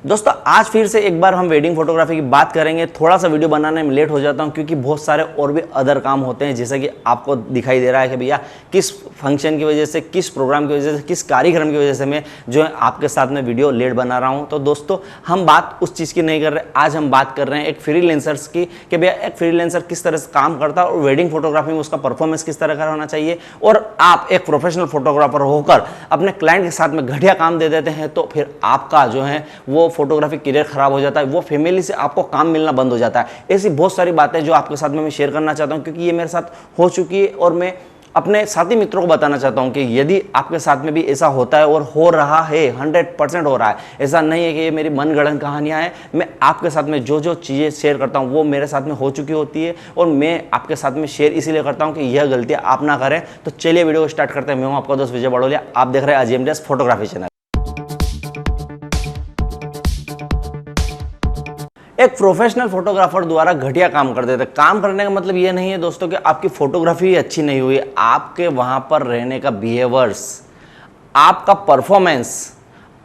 दोस्तों आज फिर से एक बार हम वेडिंग फोटोग्राफी की बात करेंगे। थोड़ा सा वीडियो बनाने में लेट हो जाता हूं क्योंकि बहुत सारे और भी अदर काम होते हैं, जैसे कि आपको दिखाई दे रहा है कि भैया किस फंक्शन की वजह से, किस प्रोग्राम की वजह से, किस कार्यक्रम की वजह से मैं जो है आपके साथ में वीडियो लेट बना रहा हूं। तो दोस्तों हम बात उस चीज़ की नहीं कर रहे, आज हम बात कर रहे हैं एक फ्रीलांसर्स की कि भैया एक फ्रीलांसर किस तरह से काम करता है और वेडिंग फोटोग्राफी में उसका परफॉर्मेंस किस तरह का होना चाहिए। और आप एक प्रोफेशनल फोटोग्राफर होकर अपने क्लाइंट के साथ में घटिया काम दे देते हैं तो फिर आपका जो है वो फोटोग्राफी करियर खराब हो जाता है, वो फैमिली से आपको काम मिलना बंद हो जाता है। ऐसी बहुत सारी बातें जो आपके साथ में मैं शेयर करना चाहता हूं क्योंकि ये मेरे साथ हो चुकी है और मैं अपने साथी मित्रों को बताना चाहता हूं कि यदि आपके साथ में भी ऐसा होता है और हो रहा है, 100% हो रहा है, ऐसा नहीं है कि ये मेरी मनगढ़ंत कहानियां हैं। मैं आपके साथ में जो जो चीज़ें शेयर करता हूं वो मेरे साथ में हो चुकी होती है और मैं आपके साथ में शेयर इसीलिए करता हूं कि यह गलतियां आप ना करें। तो चलिए वीडियो को स्टार्ट करते हैं। मैं हूं आपका दोस्त विजय बड़ोलिया, आप देख रहे हैं AGMDS फोटोग्राफी चैनल। एक प्रोफेशनल फोटोग्राफर द्वारा घटिया काम कर देते। काम करने का मतलब ये नहीं है दोस्तों कि आपकी फोटोग्राफी अच्छी नहीं हुई, आपके वहां पर रहने का बिहेवियर्स, आपका परफॉर्मेंस,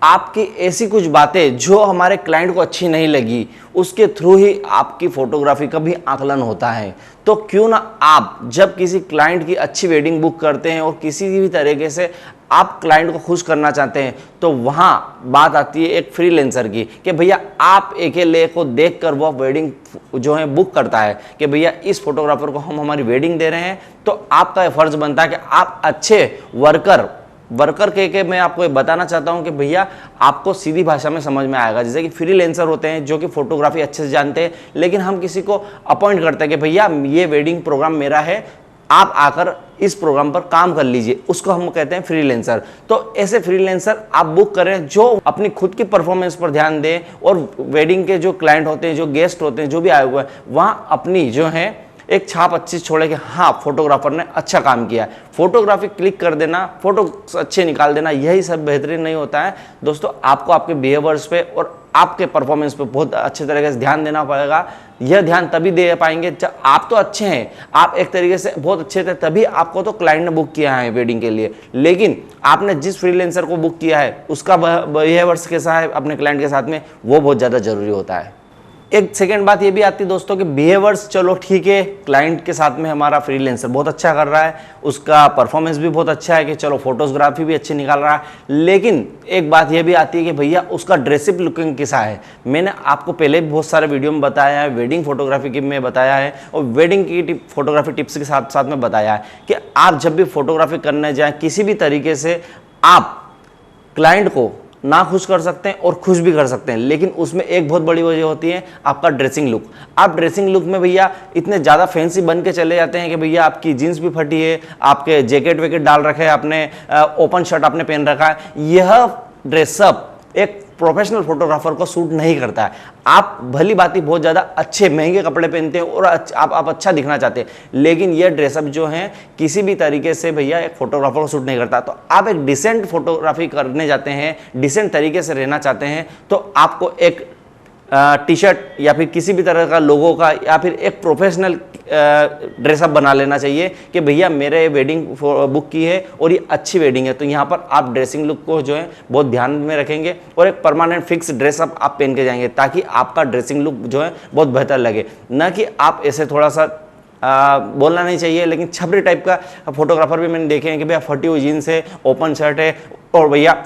आपकी ऐसी कुछ बातें जो हमारे क्लाइंट को अच्छी नहीं लगी, उसके थ्रू ही आपकी फोटोग्राफी का भी आकलन होता है। तो क्यों ना आप जब किसी क्लाइंट की अच्छी वेडिंग बुक करते हैं और किसी भी तरीके से आप क्लाइंट को खुश करना चाहते हैं तो वहाँ बात आती है एक फ्रीलांसर की कि भैया आप अकेले को देखकर वो वेडिंग जो है बुक करता है कि भैया इस फोटोग्राफर को हम हमारी वेडिंग दे रहे हैं। तो आपका फर्ज बनता है कि आप अच्छे वर्कर के मैं आपको ये बताना चाहता हूं कि भैया आपको सीधी भाषा में समझ में आएगा। जैसे कि फ्रीलांसर होते हैं जो कि फोटोग्राफी अच्छे से जानते हैं, लेकिन हम किसी को अपॉइंट करते हैं कि भैया ये वेडिंग प्रोग्राम मेरा है, आप आकर इस प्रोग्राम पर काम कर लीजिए, उसको हम कहते हैं फ्रीलांसर। तो ऐसे फ्रीलांसर आप बुक करें जो अपनी खुद की परफॉर्मेंस पर ध्यान दें और वेडिंग के जो क्लाइंट होते हैं, जो गेस्ट होते हैं, जो भी आए हुए हैं, वहां अपनी जो है एक छाप अच्छी छोड़े कि हाँ फोटोग्राफर ने अच्छा काम किया। फोटोग्राफी क्लिक कर देना, फोटो अच्छे निकाल देना, यही सब बेहतरीन नहीं होता है दोस्तों। आपको आपके बिहेवियर्स पे और आपके परफॉर्मेंस पे बहुत अच्छे तरीके से ध्यान देना पड़ेगा। यह ध्यान तभी दे पाएंगे जब आप तो अच्छे हैं, आप एक तरीके से बहुत अच्छे थे, तभी आपको तो क्लाइंट ने बुक किया है वेडिंग के लिए। लेकिन आपने जिस फ्रीलांसर को बुक किया है उसका बिहेवियर्स कैसा है अपने क्लाइंट के साथ में, वो बहुत ज़्यादा जरूरी होता है। एक सेकेंड बात ये भी आती है दोस्तों कि बिहेवियर्स चलो ठीक है, क्लाइंट के साथ में हमारा फ्रीलांसर बहुत अच्छा कर रहा है, उसका परफॉर्मेंस भी बहुत अच्छा है कि चलो फोटोग्राफी भी अच्छी निकाल रहा है, लेकिन एक बात ये भी आती है कि भैया उसका ड्रेसअप लुकिंग कैसा है। मैंने आपको पहले भी बहुत सारे वीडियो में बताया है, वेडिंग फोटोग्राफी की में बताया है और वेडिंग की फोटोग्राफी टिप्स के साथ साथ में बताया है कि आप जब भी फोटोग्राफी करने जाएँ किसी भी तरीके से आप क्लाइंट को ना खुश कर सकते हैं और खुश भी कर सकते हैं, लेकिन उसमें एक बहुत बड़ी वजह होती है आपका ड्रेसिंग लुक। आप ड्रेसिंग लुक में भैया इतने ज़्यादा फैंसी बन के चले जाते हैं कि भैया आपकी जीन्स भी फटी है, आपके जैकेट वैकेट डाल रखे हैं आपने, ओपन शर्ट आपने पहन रखा है। यह ड्रेसअप एक प्रोफेशनल फोटोग्राफर को सूट नहीं करता है। आप भली बात ही बहुत ज़्यादा अच्छे महंगे कपड़े पहनते हैं और आप अच्छा दिखना चाहते हैं, लेकिन यह ड्रेसअप जो है किसी भी तरीके से भैया एक फोटोग्राफर को सूट नहीं करता। तो आप एक डिसेंट फोटोग्राफी करने जाते हैं, डिसेंट तरीके से रहना चाहते हैं, तो आपको एक टी शर्ट या फिर किसी भी तरह का लोगो का या फिर एक प्रोफेशनल ड्रेसअप बना लेना चाहिए कि भैया मेरे वेडिंग बुक की है और ये अच्छी वेडिंग है। तो यहाँ पर आप ड्रेसिंग लुक को जो है बहुत ध्यान में रखेंगे और एक परमानेंट फिक्स ड्रेसअप आप पहन के जाएंगे ताकि आपका ड्रेसिंग लुक जो है बहुत बेहतर लगे। न कि आप ऐसे थोड़ा सा बोलना नहीं चाहिए लेकिन छपरी टाइप का फोटोग्राफर भी मैंने देखे हैं कि भैया फटी हुई जीन्स है, ओपन शर्ट है और भैया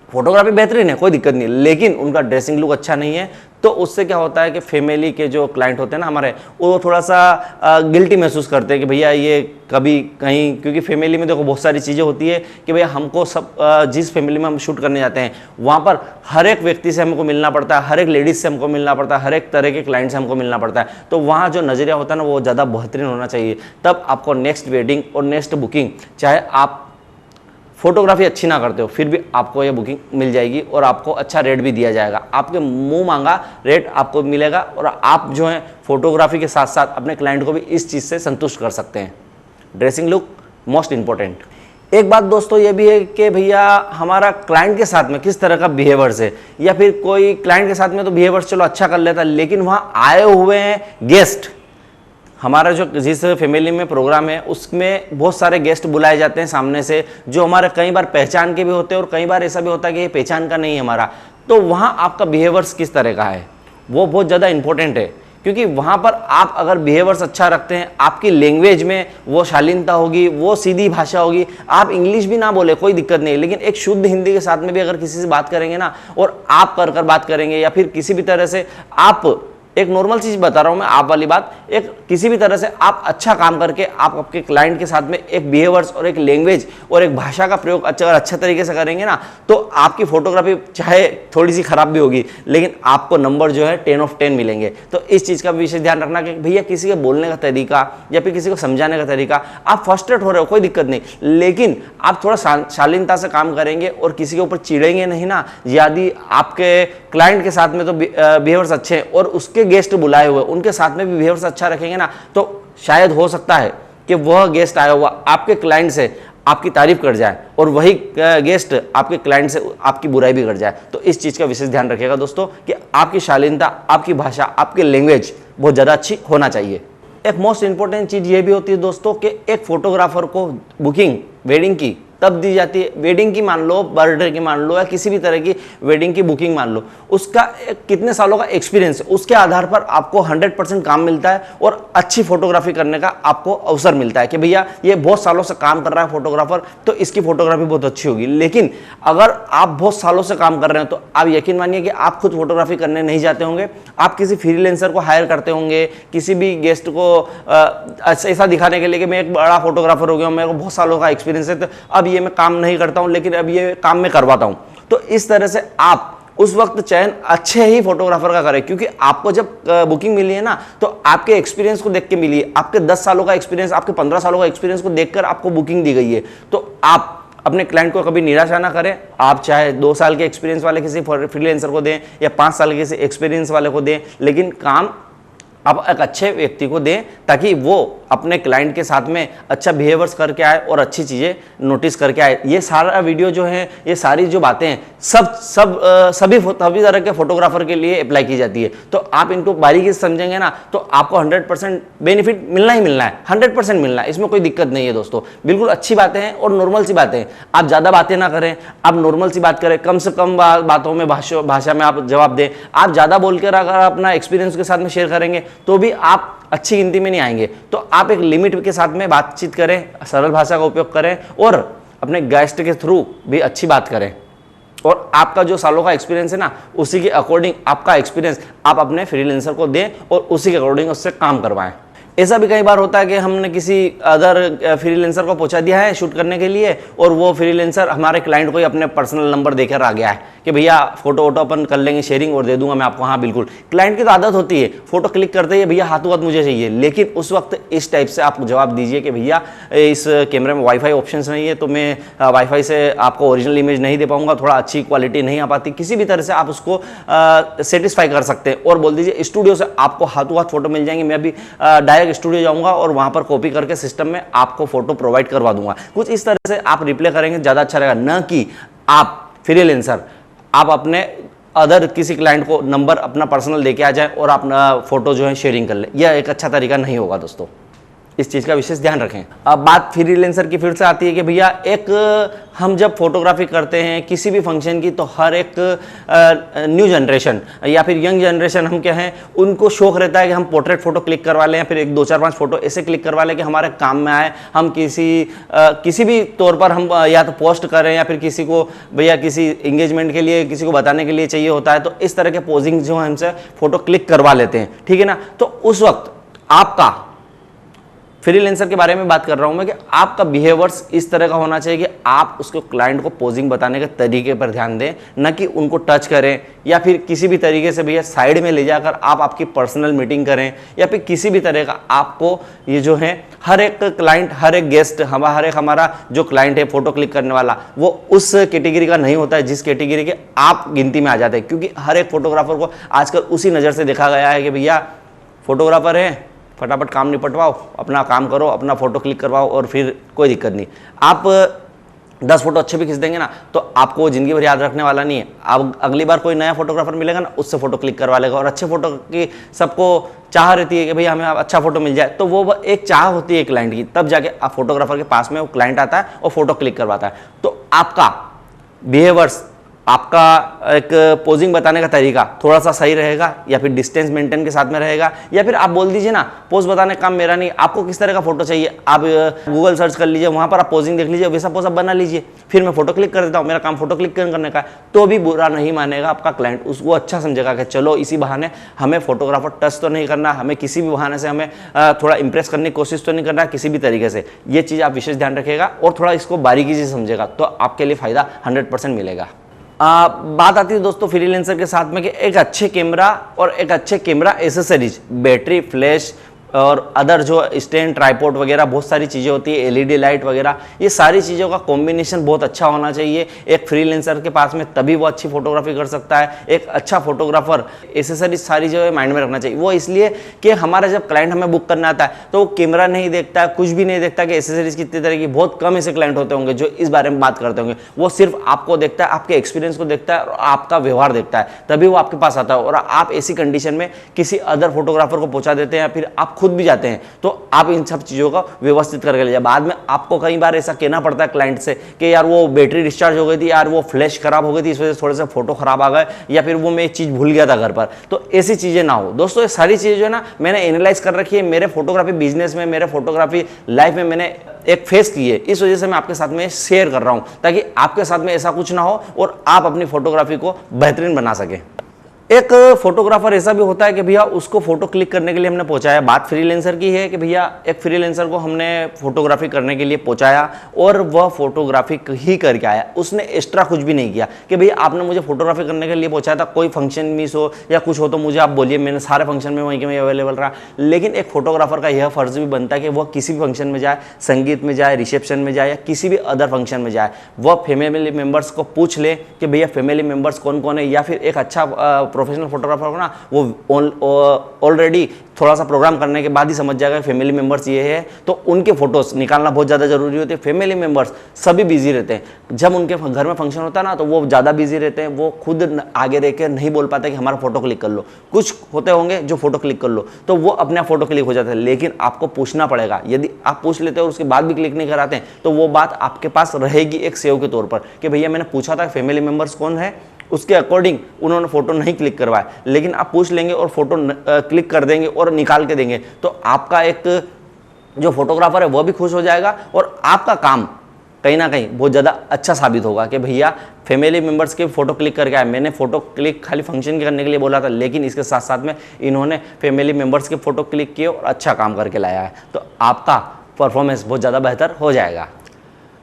फोटोग्राफी बेहतरीन है, कोई दिक्कत नहीं, लेकिन उनका ड्रेसिंग लुक अच्छा नहीं है। तो उससे क्या होता है कि फैमिली के जो क्लाइंट होते हैं ना हमारे, वो थोड़ा सा गिल्टी महसूस करते हैं कि भैया ये कभी कहीं, क्योंकि फैमिली में देखो बहुत सारी चीज़ें होती है कि भैया हमको सब जिस फैमिली में हम शूट करने जाते हैं वहाँ पर हर एक व्यक्ति से हमको मिलना पड़ता है, हर एक लेडीज़ से हमको मिलना पड़ता है, हर एक तरह के क्लाइंट से हमको मिलना पड़ता है। तो वहाँ जो नज़रिया होता है ना वो ज़्यादा बेहतरीन होना चाहिए, तब आपको नेक्स्ट वेडिंग और नेक्स्ट बुकिंग, चाहे आप फोटोग्राफी अच्छी ना करते हो फिर भी आपको ये बुकिंग मिल जाएगी और आपको अच्छा रेट भी दिया जाएगा। आपके मुंह मांगा रेट आपको मिलेगा और आप जो है फोटोग्राफी के साथ साथ अपने क्लाइंट को भी इस चीज़ से संतुष्ट कर सकते हैं। Dressing look most important. एक बात दोस्तों ये भी है कि भैया हमारा क्लाइंट के साथ में किस तरह का बिहेवियर्स है, या फिर कोई क्लाइंट के साथ में तो बिहेवियर्स चलो अच्छा कर लेता है, लेकिन वहाँ आए हुए हैं गेस्ट, हमारा जो जिस फैमिली में प्रोग्राम है उसमें बहुत सारे गेस्ट बुलाए जाते हैं सामने से, जो हमारे कई बार पहचान के भी होते हैं और कई बार ऐसा भी होता है कि ये पहचान का नहीं है हमारा। तो वहाँ आपका बिहेवियर्स किस तरह का है वो बहुत ज़्यादा इंपॉर्टेंट है, क्योंकि वहाँ पर आप अगर बिहेवियर्स अच्छा रखते हैं, आपकी लैंग्वेज में वो शालीनता होगी, वो सीधी भाषा होगी, आप इंग्लिश भी ना बोले कोई दिक्कत नहीं, लेकिन एक शुद्ध हिंदी के साथ में भी अगर किसी से बात करेंगे ना, और आप कर बात करेंगे, या फिर किसी भी तरह से आप, एक नॉर्मल चीज बता रहा हूं मैं, आप वाली बात, एक किसी भी तरह से आप अच्छा काम करके आप आपके क्लाइंट के साथ में एक बिहेवियर्स और एक लैंग्वेज और एक भाषा का प्रयोग अच्छा तरीके से करेंगे ना, तो आपकी फोटोग्राफी चाहे थोड़ी सी खराब भी होगी, लेकिन आपको नंबर जो है 10 of 10 मिलेंगे। तो इस चीज का विशेष ध्यान रखना कि भैया किसी के बोलने का तरीका या फिर किसी को समझाने का तरीका, आप फ्रस्ट्रेट हो रहे हो कोई दिक्कत नहीं, लेकिन आप थोड़ा शालीनता से काम करेंगे और किसी के ऊपर चिढ़ेंगे नहीं ना। यदि आपके क्लाइंट के साथ में तो बिहेवियर्स अच्छे हैं और उसके गेस्ट बुलाए हुए उनके साथ में भी बिहेवियर्स अच्छा रखेंगे ना, तो शायद हो सकता है कि वह गेस्ट आया हुआ आपके क्लाइंट से आपकी तारीफ कर जाए और वही गेस्ट आपके क्लाइंट से आपकी बुराई भी कर जाए। तो इस चीज का विशेष ध्यान रखिएगा दोस्तों कि आपकी शालीनता, आपकी भाषा, आपकी लैंग्वेज बहुत ज्यादा अच्छी होना चाहिए। एक मोस्ट इंपॉर्टेंट चीज ये भी होती है दोस्तों कि एक फोटोग्राफर को बुकिंग वेडिंग की तब दी जाती है, वेडिंग की मान लो, बर्थडे की मान लो, या किसी भी तरह की वेडिंग की बुकिंग मान लो, उसका कितने सालों का एक्सपीरियंस है, उसके आधार पर आपको 100% काम मिलता है और अच्छी फोटोग्राफी करने का आपको अवसर मिलता है कि भैया ये बहुत सालों से काम कर रहा है फोटोग्राफर, तो इसकी फोटोग्राफी बहुत अच्छी होगी। लेकिन अगर आप बहुत सालों से काम कर रहे हैं तो आप यकीन मानिए कि आप खुद फोटोग्राफी करने नहीं जाते होंगे, आप किसी फ्रीलांसर को हायर करते होंगे, किसी भी गेस्ट को ऐसा दिखाने के लिए कि मैं एक बड़ा फोटोग्राफर हो गया हूं, मेरे को बहुत सालों का एक्सपीरियंस है, तो अब ये मैं काम नहीं करता हूं, लेकिन अब ये काम मैं करवाता हूं। तो इस तरह से आप उस वक्त चयन अच्छे ही फोटोग्राफर का करें, क्योंकि आपको जब बुकिंग मिली है ना, तो आपके एक्सपीरियंस को देख के मिली है, आपके 10 सालों का एक्सपीरियंस, आपके 15 सालों का एक्सपीरियंस को देखकर आपको बुकिंग दी गई है। तो आप अपने क्लाइंट को कभी निराशा ना करें। आप चाहे 2 साल के एक्सपीरियंस वाले किसी फ्रीलांसर को दें या 5 साल के किसी एक्सपीरियंस वाले को दें, लेकिन काम आप एक अच्छे व्यक्ति को दें ताकि वो अपने क्लाइंट के साथ में अच्छा बिहेवियर्स करके आए और अच्छी चीज़ें नोटिस करके आए। ये सारा वीडियो जो है, ये सारी जो बातें हैं, सभी तरह के फोटोग्राफर के लिए अप्लाई की जाती है। तो आप इनको बारीकी से समझेंगे ना, तो आपको 100% बेनिफिट मिलना ही मिलना है, 100% मिलना है, इसमें कोई दिक्कत नहीं है दोस्तों। बिल्कुल अच्छी बातें हैं और नॉर्मल सी बातें हैं। आप ज़्यादा बातें ना करें, आप नॉर्मल सी बात करें, कम से कम बातों में भाषा में आप जवाब दें। आप ज़्यादा बोलकर अगर अपना एक्सपीरियंस के साथ में शेयर करेंगे तो भी आप अच्छी गिनती में नहीं आएंगे। तो आप एक लिमिट के साथ में बातचीत करें, सरल भाषा का उपयोग करें और अपने गेस्ट के थ्रू भी अच्छी बात करें, और आपका जो सालों का एक्सपीरियंस है ना, उसी के अकॉर्डिंग आपका एक्सपीरियंस आप अपने फ्रीलांसर को दें और उसी के अकॉर्डिंग उससे काम करवाएं। ऐसा भी कई बार होता है कि हमने किसी अदर फ्रीलांसर को पहुंचा दिया है शूट करने के लिए, और वो फ्रीलांसर हमारे क्लाइंट को ही अपने पर्सनल नंबर देकर आ गया है कि भैया फोटो वोटो अपन कर लेंगे, शेयरिंग और दे दूंगा मैं आपको। हाँ बिल्कुल, क्लाइंट की तो आदत होती है, फोटो क्लिक करते ही भैया हाथों हाथ मुझे चाहिए, लेकिन उस वक्त इस टाइप से आप जवाब दीजिए कि भैया इस कैमरे में वाईफाई ऑप्शन नहीं है, तो मैं वाईफाई से आपको ओरिजिनल इमेज नहीं दे पाऊंगा, थोड़ा अच्छी क्वालिटी नहीं आ पाती। किसी भी तरह से आप उसको सेटिस्फाई कर सकते हैं और बोल दीजिए स्टूडियो से आपको हाथों हाथ फोटो मिल जाएंगे, मैं अभी डायरेक्ट स्टूडियो जाऊंगा और वहां पर कॉपी करके सिस्टम में आपको फोटो प्रोवाइड करवा दूंगा। कुछ इस तरह से आप रिप्लाई करेंगे, ज्यादा अच्छा रहेगा, न कि आप फ्रीलांसर आप अपने अदर किसी क्लाइंट को नंबर अपना पर्सनल देके आ जाए और अपना फोटो जो है शेयरिंग कर ले। यह एक अच्छा तरीका नहीं होगा दोस्तों, इस चीज का विशेष ध्यान रखें। अब बात फ्रीलांसर की फिर से आती है कि भैया एक हम जब फोटोग्राफी करते हैं किसी भी फंक्शन की, तो हर एक न्यू जनरेशन या फिर यंग जनरेशन हम क्या हैं, उनको शौक रहता है कि हम पोर्ट्रेट फोटो क्लिक करवा लें या फिर 1 2 4 5 फोटो ऐसे क्लिक करवा लें कि हमारे काम में आए। हम किसी भी तौर पर हम या तो पोस्ट करें या फिर किसी को भैया किसी एंगेजमेंट के लिए किसी को बताने के लिए चाहिए होता है, तो इस तरह के पोजिंग जो हमसे फोटो क्लिक करवा लेते हैं, ठीक है ना। तो उस वक्त आपका फ्रीलांसर के बारे में बात कर रहा हूं मैं कि आपका बिहेवियर्स इस तरह का होना चाहिए कि आप उसको क्लाइंट को पोजिंग बताने के तरीके पर ध्यान दें, न कि उनको टच करें या फिर किसी भी तरीके से भैया साइड में ले जाकर आप आपकी पर्सनल मीटिंग करें, या फिर किसी भी तरह का आपको ये जो है हर एक क्लाइंट, हर एक गेस्ट, हर एक हमारा जो क्लाइंट है फोटो क्लिक करने वाला, वो उस कैटेगरी का नहीं होता है जिस कैटेगरी के आप गिनती में आ जाते हैं। क्योंकि हर एक फोटोग्राफर को आजकल उसी नज़र से देखा गया है कि भैया फोटोग्राफर है, फटाफट काम निपटवाओ, अपना काम करो, अपना फोटो क्लिक करवाओ और फिर कोई दिक्कत नहीं। आप 10 फोटो अच्छे भी खींच देंगे ना, तो आपको वो जिंदगी भर याद रखने वाला नहीं है। आप अगली बार कोई नया फोटोग्राफर मिलेगा ना, उससे फोटो क्लिक करवा लेगा। और अच्छे फोटो की सबको चाह रहती है कि भैया हमें अच्छा फोटो मिल जाए, तो वो एक चाह होती है क्लाइंट की, तब जाके आप फोटोग्राफर के पास में वो क्लाइंट आता है और फोटो क्लिक करवाता है। तो आपका बिहेवियर्स आपका एक पोजिंग बताने का तरीका थोड़ा सा सही रहेगा, या फिर डिस्टेंस मेंटेन के साथ में रहेगा, या फिर आप बोल दीजिए ना पोज बताने का काम मेरा नहीं, आपको किस तरह का फोटो चाहिए आप गूगल सर्च कर लीजिए, वहां पर आप पोजिंग देख लीजिए, वैसा पोज आप बना लीजिए, फिर मैं फोटो क्लिक कर देता हूँ, मेरा काम फोटो क्लिक करने का है, तो भी बुरा नहीं मानेगा आपका क्लाइंट, उसको अच्छा समझेगा कि चलो इसी बहाने हमें फोटोग्राफर टच तो नहीं करना, हमें किसी भी बहाने से हमें थोड़ा इंप्रेस करने की कोशिश तो नहीं करना किसी भी तरीके से। ये चीज़ आप विशेष ध्यान रखिएगा और थोड़ा इसको बारीकी से समझेगा, तो आपके लिए फायदा 100% मिलेगा। बात आती है दोस्तों फ्रीलांसर के साथ में कि एक अच्छे कैमरा और एक अच्छे कैमरा एसेसरीज, बैटरी, फ्लैश और अदर जो स्टैंड, ट्राइपॉड वगैरह बहुत सारी चीज़ें होती है, एलईडी लाइट वगैरह, ये सारी चीज़ों का कॉम्बिनेशन बहुत अच्छा होना चाहिए एक फ्रीलांसर के पास में, तभी वो अच्छी फोटोग्राफी कर सकता है। एक अच्छा फोटोग्राफर एसेसरीज सारी जो है माइंड में रखना चाहिए। वो इसलिए कि हमारा जब क्लाइंट हमें बुक करना आता है तो वो कैमरा नहीं देखता है, कुछ भी नहीं देखता कि एसेसरीज कितनी तरह की, बहुत कम ऐसे क्लाइंट होते होंगे जो इस बारे में बात करते होंगे। वो सिर्फ आपको देखता है, आपके एक्सपीरियंस को देखता है और आपका व्यवहार देखता है, तभी वो आपके पास आता है। और आप ऐसी कंडीशन में किसी अदर फोटोग्राफर को पहुंचा देते हैं या फिर आप खुद भी जाते हैं, तो आप इन सब चीज़ों का व्यवस्थित करके ले जाए। बाद में आपको कई बार ऐसा कहना पड़ता है क्लाइंट से कि यार वो बैटरी डिस्चार्ज हो गई थी, यार वो फ्लैश खराब हो गई थी, इस वजह से थोड़े से फोटो खराब आ गए, या फिर वो मैं एक चीज़ भूल गया था घर पर। तो ऐसी चीज़ें ना हो दोस्तों। ये सारी चीज़ें जो है ना मैंने एनालाइज कर रखी है, मेरे फोटोग्राफी बिजनेस में, मेरे फोटोग्राफी लाइफ में मैंने एक फेस की है, इस वजह से मैं आपके साथ में शेयर कर रहा हूं, ताकि आपके साथ में ऐसा कुछ ना हो और आप अपनी फोटोग्राफी को बेहतरीन बना सकें। एक फोटोग्राफर ऐसा भी होता है कि भैया उसको फोटो क्लिक करने के लिए हमने पहुंचाया। बात फ्रीलांसर की है कि भैया एक फ्रीलांसर को हमने फोटोग्राफी करने के लिए पहुंचाया और वह फोटोग्राफी ही करके आया, उसने एक्स्ट्रा कुछ भी नहीं किया कि भैया आपने मुझे फोटोग्राफी करने के लिए पहुंचाया था, कोई फंक्शन मिस हो या कुछ हो तो मुझे आप बोलिए, मैंने सारे फंक्शन में वहीं के वहीं अवेलेबल रहा। लेकिन एक फोटोग्राफर का यह फर्ज भी बनता है कि वह किसी भी फंक्शन में जाए, संगीत में जाए, रिसेप्शन में जाए या किसी भी अदर फंक्शन में जाए, वह फैमिली मेम्बर्स को पूछ ले कि भैया फैमिली मेम्बर्स कौन कौन है, या फिर एक अच्छा प्रोफेशनल फोटोग्राफर हो ना वो ऑलरेडी थोड़ा सा प्रोग्राम करने के बाद ही समझ जाएगा फैमिली मेंबर्स ये है, तो उनके फोटोज निकालना बहुत ज़्यादा जरूरी होती है। फैमिली मेंबर्स सभी बिजी रहते हैं, जब उनके घर में फंक्शन होता है ना तो वो ज़्यादा बिजी रहते हैं, वो खुद आगे रह के नहीं बोल पाते कि हमारा फोटो क्लिक कर लो। कुछ होते होंगे जो फोटो क्लिक कर लो तो वो अपने फोटो क्लिक हो जाता है, लेकिन आपको पूछना पड़ेगा। यदि आप पूछ लेते हो और उसके बाद भी क्लिक नहीं कराते हैं तो वो बात आपके पास रहेगी एक सेव के तौर पर कि भैया मैंने पूछा था फैमिली मेंबर्स कौन है, उसके अकॉर्डिंग उन्होंने फोटो नहीं क्लिक करवाया। लेकिन आप पूछ लेंगे और फोटो क्लिक कर देंगे और निकाल के देंगे तो आपका एक जो फोटोग्राफर है वो भी खुश हो जाएगा और आपका काम कहीं ना कहीं बहुत ज़्यादा अच्छा साबित होगा कि भैया फैमिली मेंबर्स के फोटो क्लिक करके आए। मैंने फोटो क्लिक खाली फंक्शन करने के लिए बोला था, लेकिन इसके साथ साथ में इन्होंने फैमिली मेंबर्स के फोटो क्लिक किए और अच्छा काम करके लाया है, तो आपका परफॉर्मेंस बहुत ज़्यादा बेहतर हो जाएगा।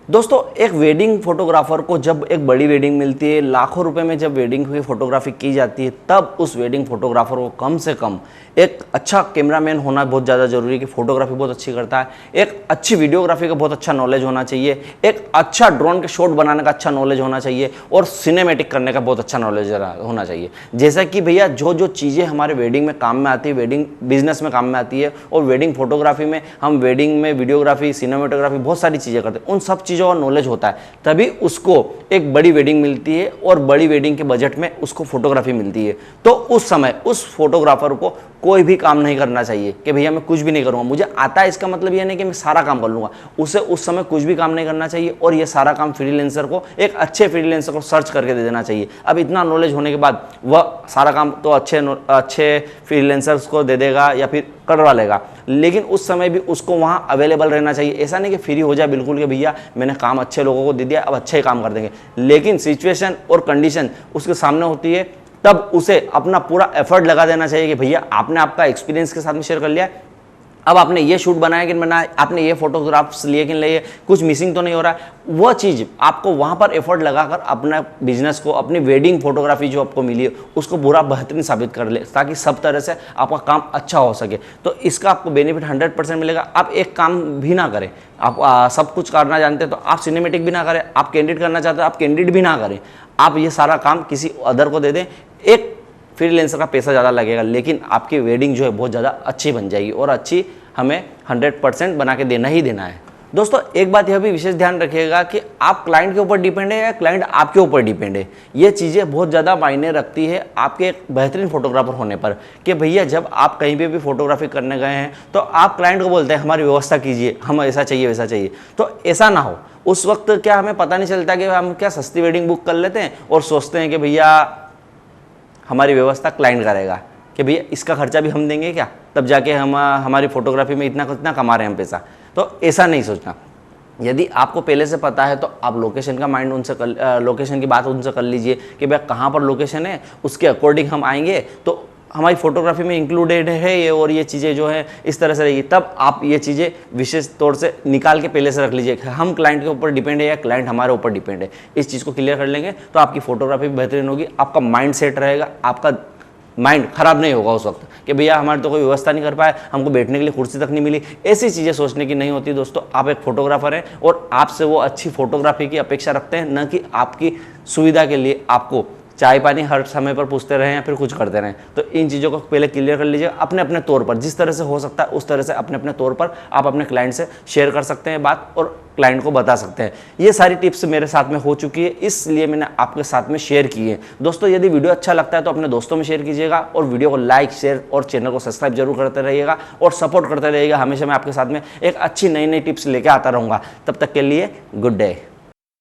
दोस्तों एक वेडिंग फोटोग्राफर को जब एक बड़ी वेडिंग मिलती है, लाखों रुपए में जब वेडिंग की फोटोग्राफी की जाती है, तब उस वेडिंग फोटोग्राफर को कम से कम एक अच्छा कैमरामैन होना बहुत ज़्यादा जरूरी है कि फोटोग्राफी बहुत अच्छी करता है, एक अच्छी वीडियोग्राफी का बहुत अच्छा नॉलेज होना चाहिए, एक अच्छा ड्रोन के शॉट बनाने का अच्छा नॉलेज होना चाहिए और सिनेमेटिक करने का बहुत अच्छा नॉलेज होना चाहिए। जैसा कि भैया जो जो चीज़ें हमारे वेडिंग में काम में आती है, वेडिंग बिजनेस में काम में आती है, और वेडिंग फोटोग्राफी में हम वेडिंग में वीडियोग्राफी, सिनेमेटोग्राफी बहुत सारी चीज़ें करते हैं, उन सब चीज़ों का नॉलेज होता है, तभी उसको एक बड़ी वेडिंग मिलती है और बड़ी वेडिंग के बजट में उसको फोटोग्राफी मिलती है। तो उस समय उस फोटोग्राफर को कोई भी काम नहीं करना चाहिए कि भैया मैं कुछ भी नहीं करूंगा, मुझे आता है इसका मतलब यह नहीं कि मैं सारा काम कर लूंगा। उसे उस समय कुछ भी काम नहीं करना चाहिए और ये सारा काम फ्रीलांसर को, एक अच्छे फ्रीलांसर को सर्च करके दे देना चाहिए। अब इतना नॉलेज होने के बाद वह सारा काम तो अच्छे फ्रीलांसर्स को दे देगा या फिर करवा लेगा, लेकिन उस समय भी उसको वहां अवेलेबल रहना चाहिए। ऐसा नहीं कि फ्री हो जाए बिल्कुल कि भैया मैंने काम अच्छे लोगों को दे दिया अब अच्छे ही काम कर देंगे, लेकिन सिचुएशन और कंडीशन उसके सामने होती है, तब उसे अपना पूरा एफर्ट लगा देना चाहिए कि भैया आपने आपका एक्सपीरियंस के साथ में शेयर कर लिया, अब आपने ये शूट बनाया कि बनाया, आपने ये फोटोग्राफ्स लिए कि लिए, कुछ मिसिंग तो नहीं हो रहा है, वह चीज़ आपको वहाँ पर एफर्ट लगाकर अपना बिजनेस को, अपनी वेडिंग फोटोग्राफी जो आपको मिली है उसको पूरा बेहतरीन साबित कर ले, ताकि सब तरह से आपका काम अच्छा हो सके। तो इसका आपको बेनिफिट 100% मिलेगा। आप एक काम भी ना करें, आप सब कुछ करना जानते हैं तो आप सिनेमेटिक भी ना करें, आप कैंडिड करना चाहते हैं आप कैंडिड भी ना करें, आप ये सारा काम किसी अदर को दे दें। एक फ्रीलांसर का पैसा ज़्यादा लगेगा, लेकिन आपकी वेडिंग जो है बहुत ज़्यादा अच्छी बन जाएगी और अच्छी हमें 100% बना के देना ही देना है। दोस्तों एक बात यह भी विशेष ध्यान रखिएगा कि आप क्लाइंट के ऊपर डिपेंड है या क्लाइंट आपके ऊपर डिपेंड है। ये चीज़ें बहुत ज़्यादा मायने रखती है आपके एक बेहतरीन फोटोग्राफर होने पर, कि भैया जब आप कहीं पे भी फोटोग्राफी करने गए हैं तो आप क्लाइंट को बोलते हैं हमारी व्यवस्था कीजिए, हम ऐसा चाहिए वैसा चाहिए, तो ऐसा ना हो। उस वक्त क्या हमें पता नहीं चलता कि हम क्या सस्ती वेडिंग बुक कर लेते हैं और सोचते हैं कि भैया हमारी व्यवस्था क्लाइंट करेगा, कि भैया इसका खर्चा भी हम देंगे क्या, तब जाके हम हमारी फोटोग्राफी में इतना कितना कमा रहे हैं हम पैसा। तो ऐसा नहीं सोचना। यदि आपको पहले से पता है तो आप लोकेशन का माइंड उनसे लोकेशन की बात उनसे कर लीजिए कि भैया कहाँ पर लोकेशन है, उसके अकॉर्डिंग हम आएंगे तो हमारी फोटोग्राफी में इंक्लूडेड है ये और ये चीज़ें जो है इस तरह से रहेगी। तब आप ये चीज़ें विशेष तौर से निकाल के पहले से रख लीजिए कि हम क्लाइंट के ऊपर डिपेंड है या क्लाइंट हमारे ऊपर डिपेंड है। इस चीज़ को क्लियर कर लेंगे तो आपकी फोटोग्राफी बेहतरीन होगी, आपका माइंड सेट रहेगा, आपका माइंड खराब नहीं होगा उस वक्त कि भैया हमारे तो कोई व्यवस्था नहीं कर पाए, हमको बैठने के लिए कुर्सी तक नहीं मिली। ऐसी चीज़ें सोचने की नहीं होती दोस्तों। आप एक फोटोग्राफर हैं और आपसे वो अच्छी फोटोग्राफी की अपेक्षा रखते हैं, न कि आपकी सुविधा के लिए आपको चाय पानी हर समय पर पूछते रहें या फिर कुछ करते रहें। तो इन चीज़ों को पहले क्लियर कर लीजिए। अपने अपने तौर पर जिस तरह से हो सकता है उस तरह से अपने अपने तौर पर आप अपने क्लाइंट से शेयर कर सकते हैं बात और क्लाइंट को बता सकते हैं। ये सारी टिप्स मेरे साथ में हो चुकी है, इसलिए मैंने आपके साथ में शेयर की है। दोस्तों यदि वीडियो अच्छा लगता है तो अपने दोस्तों में शेयर कीजिएगा और वीडियो को लाइक शेयर और चैनल को सब्सक्राइब जरूर करते रहिएगा और सपोर्ट करते रहिएगा। हमेशा मैं आपके साथ में एक अच्छी नई नई टिप्स लेके आता रहूँगा। तब तक के लिए गुड डे।